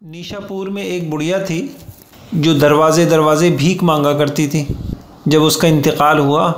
Nishapur में एक बुढ़िया थी जो दरवाज़े दरवाज़े भीख मांगा करती थी। जब उसका इंतकाल हुआ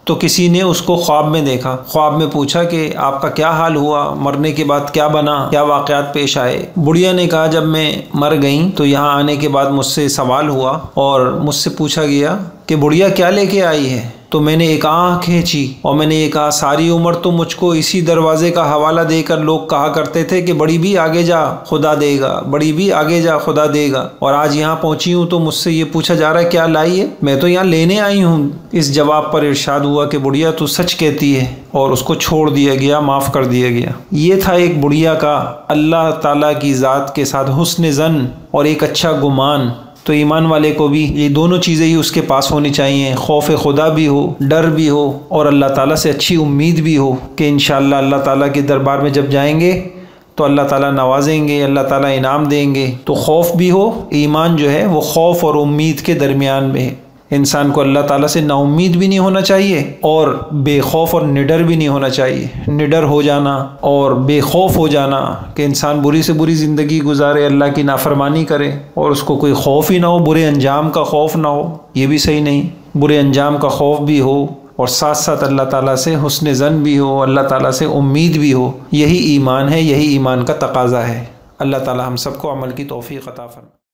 तो किसी ने उसको ख्वाब में देखा। ख्वाब में पूछा कि आपका क्या हाल हुआ, मरने के बाद क्या बना, क्या वाक़यात पेश आए। बुढ़िया ने कहा जब मैं मर गई तो यहाँ आने के बाद मुझसे सवाल हुआ और मुझसे पूछा गया कि बुढ़िया क्या लेके आई है। तो मैंने एक आँख खींची और मैंने ये कहा सारी उम्र तो मुझको इसी दरवाजे का हवाला देकर लोग कहा करते थे कि बड़ी भी आगे जा खुदा देगा, बड़ी भी आगे जा खुदा देगा। और आज यहाँ पहुँची हूँ तो मुझसे ये पूछा जा रहा है क्या लाई है, मैं तो यहाँ लेने आई हूँ। इस जवाब पर इरशाद हुआ कि बुढ़िया तू सच कहती है, और उसको छोड़ दिया गया, माफ़ कर दिया गया। ये था एक बुढ़िया का अल्लाह ताला की ज़ात के साथ हुस्न ज़न और एक अच्छा गुमान। तो ईमान वाले को भी ये दोनों चीज़ें ही उसके पास होनी चाहिए, खौफ खुदा भी हो, डर भी हो और अल्लाह ताला से अच्छी उम्मीद भी हो कि इंशाअल्लाह अल्लाह ताला के दरबार में जब जाएंगे तो अल्लाह ताला नवाजेंगे, अल्लाह ताला इनाम देंगे। तो खौफ भी हो, ईमान जो है वो खौफ और उम्मीद के दरमियान में है। इंसान को अल्लाह ताला से नाउम्मीद भी नहीं होना चाहिए और बेखौफ और निडर भी नहीं होना चाहिए। निडर हो जाना और बेखौफ हो जाना कि इंसान बुरी से बुरी ज़िंदगी गुजारे, अल्लाह की नाफरमानी करे और उसको कोई खौफ ही ना हो, बुरे अंजाम का खौफ ना हो, ये भी सही नहीं। बुरे अंजाम का खौफ भी हो और साथ साथ अल्लाह ताला से हुस्न ज़न भी हो, अल्लाह ताला से उम्मीद भी हो। यही ईमान है, यही ईमान का तकाज़ा है। अल्लाह ताला हम सबको अमल की तौफ़ीक़ अता फरमाए।